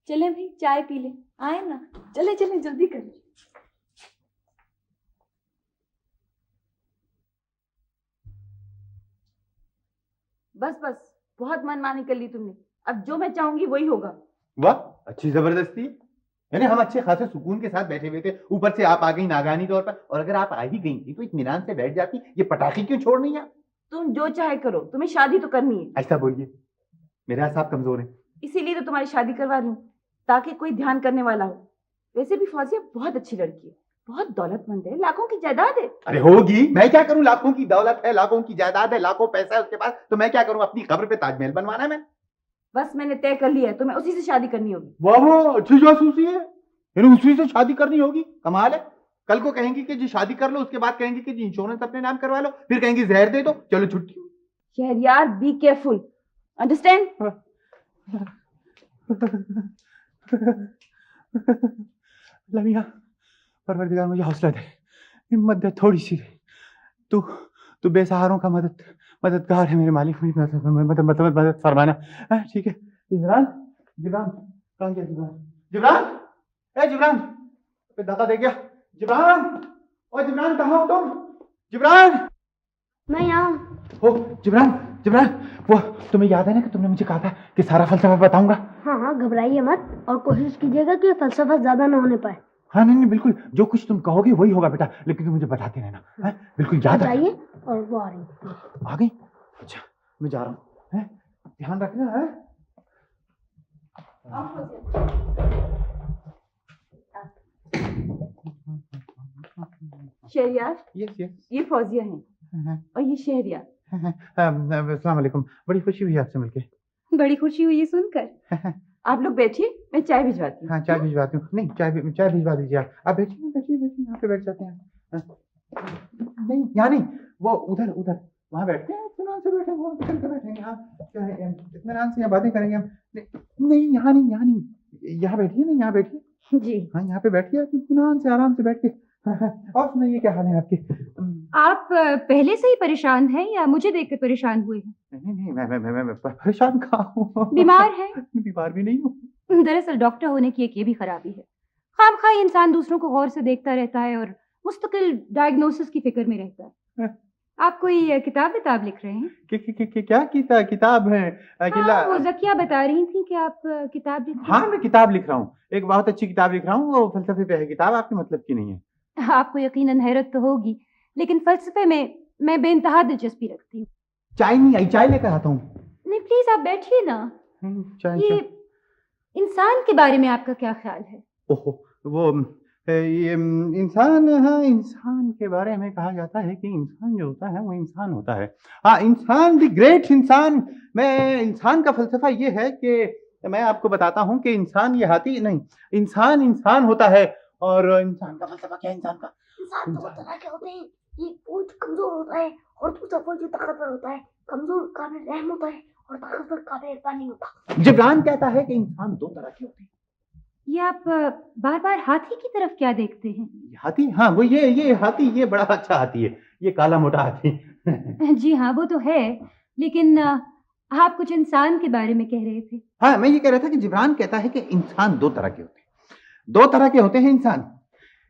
चले भाई, चाय पी ले, आए ना, चले चले जल्दी कर। बस बस, बहुत मनमानी कर ली तुमने। अब जो मैं चाहूंगी वही होगा। वाह, अच्छी जबरदस्ती। यानी हम अच्छे खासे सुकून के साथ बैठे हुए थे, ऊपर से आप आ गई नागानी तौर पर। और अगर आप आ ही गई थी तो इत्मीनान से बैठ जाती, ये पटाखे क्यों छोड़ रही हैं? तुम जो चाहे करो, तुम्हें शादी तो करनी है। ऐसा बोलिए, मेरे साहब कमजोर हैं। इसीलिए तो तुम्हारी शादी करवा रही हूँ, ताकि कोई ध्यान करने वाला हो। वैसे भी फौजिया बहुत अच्छी लड़की है, बहुत दौलतमंद है, लाखों की जायदाद है। अरे होगी, मैं क्या करूं? लाखों की दौलत है, लाखों की जायदाद है, लाखों पैसा है उसके पास, तो मैं क्या करूं? अपनी कब्र पे ताजमहल बनवाना है मैं? बस मैंने तय कर लिया है, तुम्हें उसी से शादी करनी होगी। वाह, अच्छी जासूसी है। यानी उसी से शादी करनी होगी, कमाल है। कल को कहेंगी कि जी शादी कर लो, उसके बाद कहेंगे कि जी इंश्योरेंस अपने नाम करवा लो, फिर कहेंगी जहर दे दो, चलो छुट्टी। Shahryar, be careful, understand? Lamia, परवरदिगार मुझे हौसला दे, हिम्मत दे थोड़ी सी। तू बेसहारों का मददगार है मेरे मालिक, मेरी मदद फरमाना। ठीक है। जिब्रान, कहाँ गया जिब्रान? ए जिब्रान, धक्का दे गया। जिब्रान, ओ जिब्रान, कहाँ हो तुम? जिब्रान, मैं यहाँ। ओ जिब्रान, वो तुम्हें याद है ना कि तुमने मुझे कहा था कि सारा फलसफा बताऊंगा? हाँ, घबराइए मत और कोशिश कीजिएगा कि फलसफा ज्यादा ना होने पाए। हाँ, नहीं, बिल्कुल, जो कुछ तुम कहोगे वही होगा बेटा, लेकिन तुम मुझे बताते रहना। बिल्कुल याद बताइए। और वो आ रही। आ गई? अच्छा, मैं जा रहा हूँ, ध्यान रखना है। शहरयार, यस, ये फौजिया हैं और ये शहरयार। अस्सलाम वालेकुम, बड़ी खुशी हुई आपसे मिलके। बड़ी खुशी हुई है सुनकर। आप लोग बैठिए, मैं चाय भिजवाती हूँ। हाँ, चाय भिजवाती हूँ। नहीं, चाय भिजवा दीजिए आप बैठिए, यहाँ पे बैठ जाते हैं। नहीं, यहाँ नहीं, वो उधर वहाँ बैठते हैं, इत्मीनान से बैठेंगे, वहाँ चल के बैठेंगे। हाँ, क्या है, इत्मीनान से यहाँ बातें करेंगे हम। नहीं, यहाँ नहीं, यहाँ बैठिए ना, यहाँ बैठिए जी। हाँ, यहाँ पे बैठिए, इत्मीनान से आराम से बैठ के। और सुनाइए, क्या हाल है आपके? आप पहले से ही परेशान हैं या मुझे देखकर परेशान हुए हैं? नहीं, मैं परेशान कहाँ हूँ? बीमार हैं? बीमार भी नहीं हूँ। दरअसल डॉक्टर होने की एक ये भी खराबी है, खामखा इंसान दूसरों को गौर से देखता रहता है और मुस्तकिल डायग्नोसिस की फिक्र में रहता है। आप कोई किताब लिख रहे हैं? क्या किताब है? हाँ, वो ज़किया बता रही थी कि आप किताब लिख रहे हैं। हाँ, मैं किताब लिख रहा हूँ, एक बहुत अच्छी किताब लिख रहा हूँ, वो फलसफे पे है किताब, आपके मतलब की नहीं है। आपको यकीनन हैरत तो होगी, लेकिन फलसफे में मैं बेइंतहा दिलचस्पी रखती हूँ। चाय नहीं आई, चाय लेकर आता हूँ। नहीं, प्लीज आप बैठिए ना। ये इंसान के बारे में आपका क्या ख्याल है? ओहो, वो ये इंसान, हाँ, इंसान के बारे में कहा जाता है कि इंसान जो होता है वो इंसान होता है। हाँ, इंसान, द ग्रेट इंसान। मैं इंसान का फलसफा ये है कि मैं आपको बताता हूँ कि इंसान ये हाथी नहीं, इंसान होता है। और इंसान का फलसफा क्या है? इंसान दो तरह के होते हैं, एक बहुत कमजोर होता है और दूसरा बहुत ताकतवर होता है। कमजोर काबिल रहम होता है और ताकतवर काबिल इरफान नहीं होता। जिब्रान कहता है कि इंसान दो तरह के होते हैं। ये आप बार बार हाथी की तरफ क्या देखते हैं? हाथी? हाँ, वो ये हाथी, ये बड़ा अच्छा हाथी है, ये काला मोटा हाथी। जी हाँ, वो तो है, लेकिन आप कुछ इंसान के बारे में कह रहे थे। हाँ, मैं ये कह रहा था कि जिब्रान कहता है कि इंसान दो तरह के होते हैं। दो तरह के होते हैं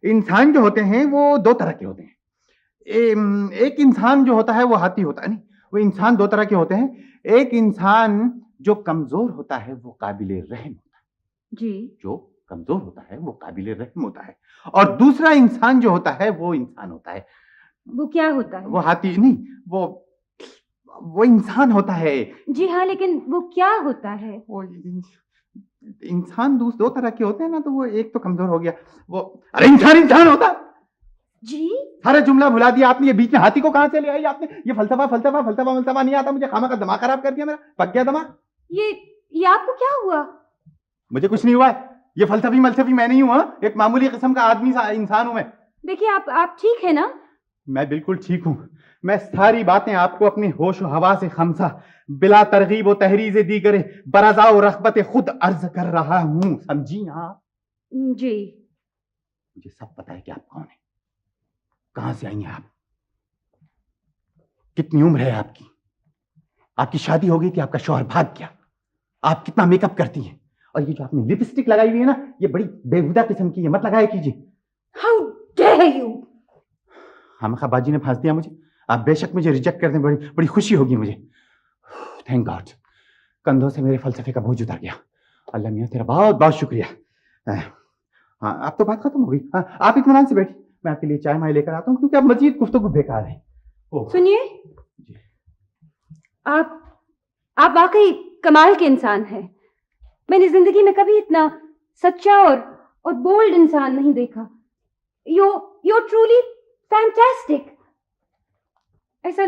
इंसान जो होते हैं वो दो तरह के होते हैं। एक इंसान जो होता है वो हाथी होता है, नहीं, वो इंसान दो तरह के होते हैं। एक इंसान जो कमजोर होता है वो काबिल रहम होता है जी। जो कमजोर होता है वो काबिल रहम होता है। और दूसरा इंसान जो होता है वो इंसान होता है। वो क्या होता है? वो हाथी नहीं, वो इंसान होता है। जी हाँ, लेकिन वो क्या होता है? वो इंसान दो तरह के होते हैं ना, तो वो एक तो कमजोर हो गया। वो अरे इंसान होता है जी। सारा जुमला भुला दिया आपने, ये बीच में हाथी को कहां से ले आई आपने? ये फलसफा नहीं आता मुझे, खामा का दिमाग खराब कर दिया मेरा, पक गया दिमाग। ये आपको क्या हुआ? मुझे कुछ नहीं हुआ है, ये फलसफी मैं नहीं हूँ। एक मामूली किस्म का आदमी इंसान हूं मैं। देखिए, आप ठीक है ना? मैं बिल्कुल ठीक हूँ। मैं सारी बातें आपको अपने होश व हवा से खमसा, बिला तरगीब व तहरीज़ दीगर बरज़ा व रग़बत खुद अर्ज कर रहा हूँ, समझी आप? जी। मुझे सब पता है कि आप कौन है, कहां से आई हैं आप, कितनी उम्र है आपकी, आपकी शादी हो गई थी, आपका शौहर भाग गया, आप कितना मेकअप करती हैं, और ये जो आपने लिपस्टिक लगाई हुई है ना, ये बड़ी बेहुदा किस्म की है, मत लगाया कीजिए। How dare you! खामखा बाजी ने फांस दिया मुझे। आप बेशक मुझे रिजेक्ट कर दें, बड़ी खुशी होगी मुझे। थैंक गॉड, कंधों से मेरे फलसफे का बोझ उतर गया। अल्लाह मियाँ तेरा बहुत बहुत शुक्रिया। हाँ, अब तो बात खत्म हो गई। हाँ, आप इत्मीनान से बैठिए, मैं आपके लिए चाय माय लेकर आता हूँ, क्योंकि अब मजीद गुफ्तगू बेकार है। सुनिए, आप वाकई कमाल के इंसान हैं। मैंने जिंदगी में कभी इतना सच्चा और बोल्ड इंसान नहीं देखा। You truly fantastic. ऐसा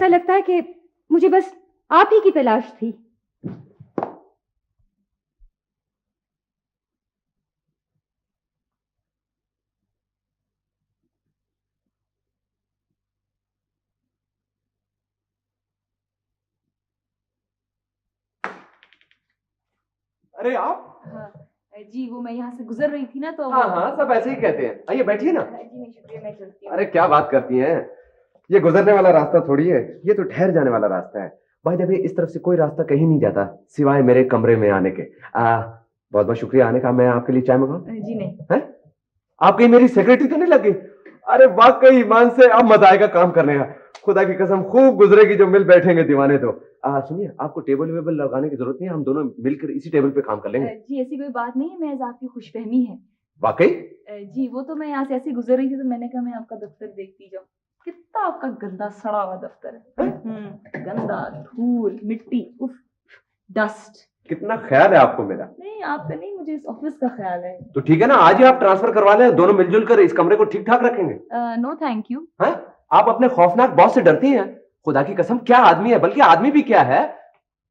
लगता है कि मुझे बस आप ही की तलाश थी। अरे आप? हाँ, जी वो मैं यहाँ से गुजर रही थी ना तो। हाँ हाँ, सब ऐसे ही कहते हैं। आइए बैठिए ना। जी नहीं शुक्रिया, मैं चलती हूँ। अरे क्या बात करती हैं, ये गुजरने वाला रास्ता थोड़ी है, ये तो ठहर जाने वाला रास्ता है। भाई जब इस तरफ से कोई रास्ता कहीं नहीं जाता सिवाय मेरे कमरे में आने के। बहुत बहुत शुक्रिया आने का। मैं आपके लिए चाय मंगाऊं? जी नहीं। हैं? आप कहीं मेरी सेक्रेटरी तो नहीं लगी? अरे वाकई ईमान से अब मजा आएगा काम करने का। खुदा की कसम खूब गुजरेगी जो मिल बैठेंगे दीवाने तो। सुनिए, आपको टेबल वेबल लगाने की जरूरत नहीं है, हम दोनों मिलकर इसी टेबल पे काम कर लेंगे। जी ऐसी कोई बात नहीं है, महज आपकी खुशफहमी है। वाकई? जी वो तो मैं यहाँ से ऐसी गुजर रही थी तो मैंने कहा मैं आपका दफ्तर देखती जाऊँ। कितना आपका गंदा सड़ा हुआ दफ्तर है। गंदा, धूल, मिट्टी, उफ, डस्ट। कितना ख्याल है आपको मेरा। नहीं आपका नहीं, मुझे इस ऑफिस का ख्याल है। तो ठीक है ना, आज ही आप ट्रांसफर करवा लें, दोनों मिलजुल कर इस कमरे को ठीक ठाक रखेंगे। No thank you. हैं? आप अपने खौफनाक बॉस से डरती हैं? खुदा की कसम क्या आदमी है, बल्कि आदमी भी क्या है।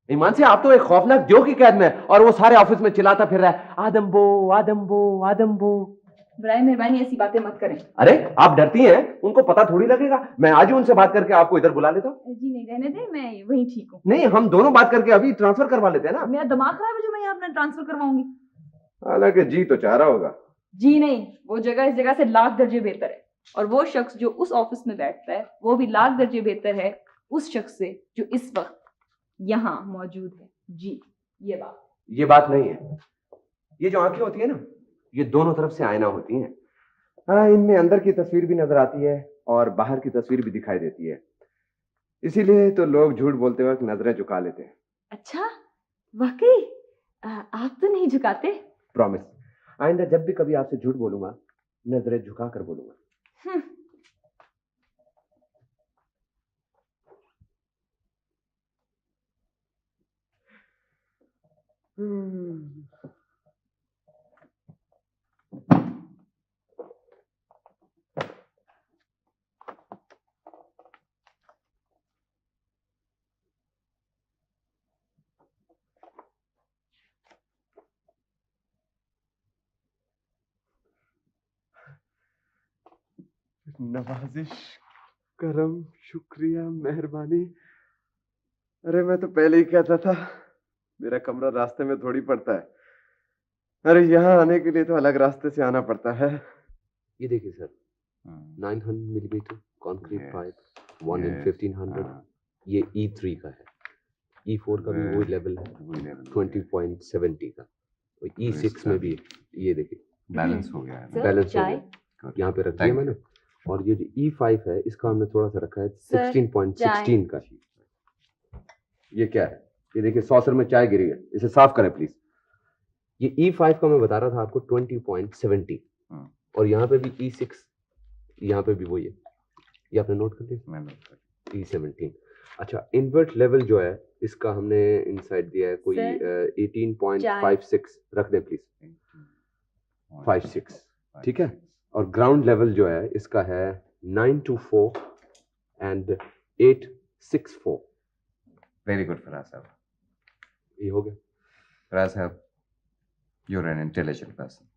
ईमान से आप तो एक खौफनाक जो की कैद में, और वो सारे ऑफिस में चिल्लाता फिर रहा है आदम्बो आदम्बो आदम्बो। बराए मेहरबानी ऐसी बातें मत करें। अरे आप डरती हैं, उनको पता थोड़ी लगेगा। मैं आज ही उनसे बात करके आपको इधर बुला लेता हूँ। जी नहीं रहने दे, मैं वहीं ठीक हूँ। नहीं, हम दोनों बात करके अभी ट्रांसफर करवा लेते हैं ना। मेरा दिमाग खराब है जो मैं यहाँ अपना ट्रांसफर करवाऊंगी। हालांकि जी तो चाह रहा होगा। जी नहीं, वो जगह इस जगह से लाख दर्जे बेहतर है, और वो शख्स जो उस ऑफिस में बैठता है वो भी लाख दर्जे बेहतर है उस शख्स से जो इस वक्त यहाँ मौजूद है। जी ये बात नहीं है। ये जो आंखें होती है ना, ये दोनों तरफ से आईना होती हैं। हाँ, इनमें अंदर की तस्वीर भी नजर आती है और बाहर की तस्वीर भी दिखाई देती है। इसीलिए तो लोग झूठ बोलते वक्त नजरें झुका लेते हैं। अच्छा वाकई? आप तो नहीं झुकाते? प्रॉमिस, आइंदा जब भी कभी आपसे झूठ बोलूंगा नजरें झुका कर बोलूंगा। नवाजिश, करम, शुक्रिया, मेहरबानी। अरे मैं तो पहले ही कहता था मेरा कमरा रास्ते में थोड़ी पड़ता है। अरे यहाँ आने के लिए तो अलग रास्ते से आना पड़ता है। ये देखिए sir, 900 millimetre concrete pipe, 1 in 1500। ये E3 का है। E4 का भी वही लेवल है, 20.70 का। और E6 में भी ये देखिए बैलेंस हो गया है। बैलेंस हो गया, यहाँ पे रख दिया मैंने। और ये जो E5 है इसका हमने थोड़ा सा रखा है 16.16 का। ये क्या है? ये देखिए सॉसर में चाय गिरी है, इसे साफ करें प्लीज। ये E5 का मैं बता रहा था आपको 20.70। और यहाँ पे भी E6, यहाँ पे भी वही है। ये आपने नोट कर लिया? E17। अच्छा, इन्वर्ट लेवल जो है इसका हमने इनसाइड दिया है कोई 18.56। रख दें प्लीज, 56, ठीक है। और ग्राउंड लेवल जो है इसका है 924 and 864। वेरी गुड फराज साहब। ये हो गया? फराज साहब, you're an intelligent person.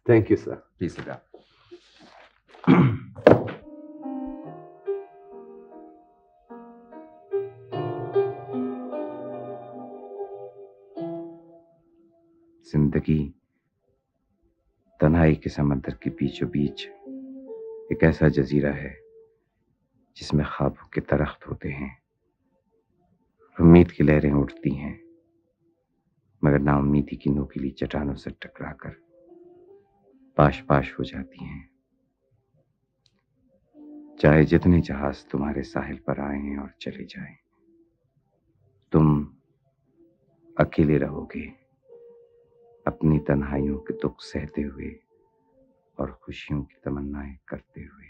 Thank you, sir. Please sit down. जिंदगी तन्हाई के समंदर के बीचों बीच एक ऐसा जजीरा है जिसमें ख्वाबों के दरख्त होते हैं, उम्मीद की लहरें उठती हैं, मगर नाउम्मीदी की नोकीली चट्टानों से टकराकर पाश पाश हो जाती हैं। चाहे जितने जहाज तुम्हारे साहिल पर आए और चले जाएं, अकेले रहोगे, अपनी तन्हाइयों के दुख सहते हुए और खुशियों की तमन्नाएं करते हुए।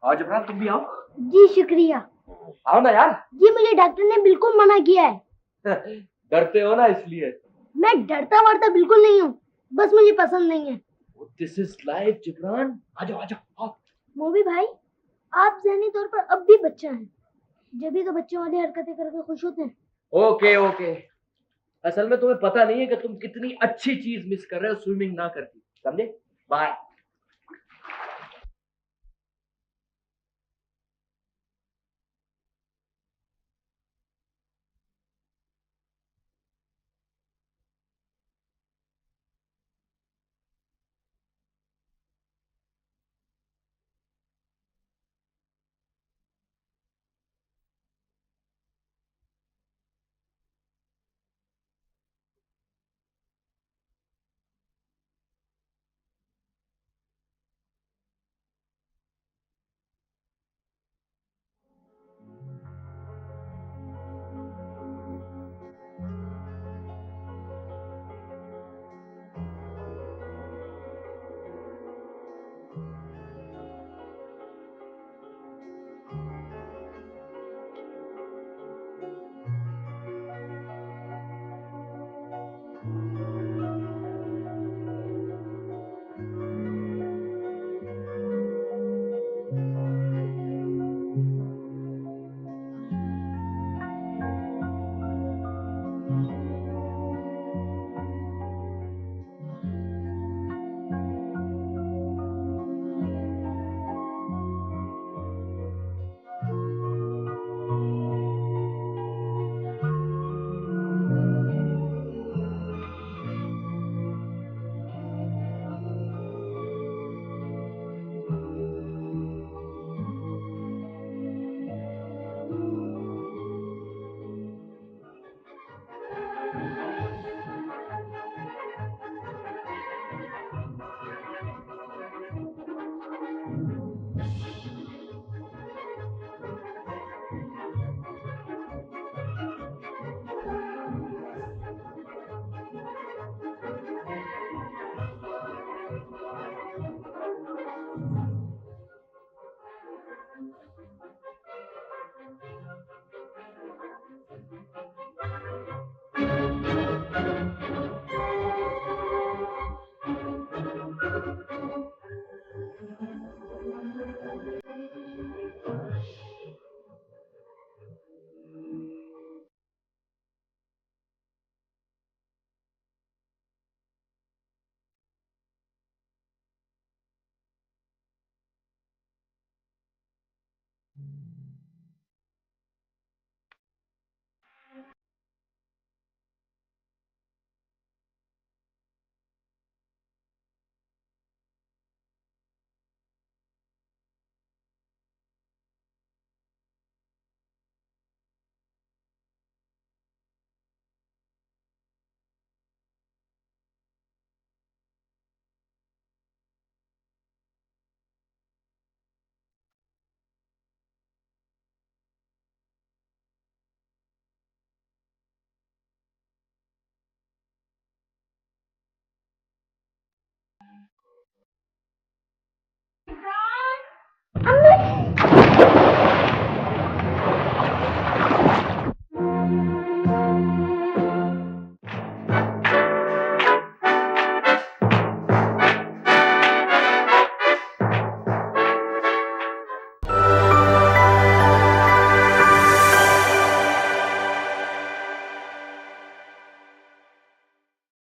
आओ जबरान, तुम भी आओ। जी शुक्रिया। आओ ना यार। जी मुझे डॉक्टर ने बिल्कुल मना किया है। डरते हो ना इसलिए। मैं डरता वरता बिल्कुल नहीं हूँ, बस मुझे पसंद नहीं है। This is life Jabran. आ जाओ आओ। मोबी भाई, आप ज़हनी तौर पर अब भी बच्चा हैं, जब भी तो बच्चों वाली हरकतें करके खुश होते हैं। ओके ओके, असल में तुम्हें पता नहीं है कि तुम कितनी अच्छी चीज मिस कर रहे हो स्विमिंग ना करके, समझे? बाय।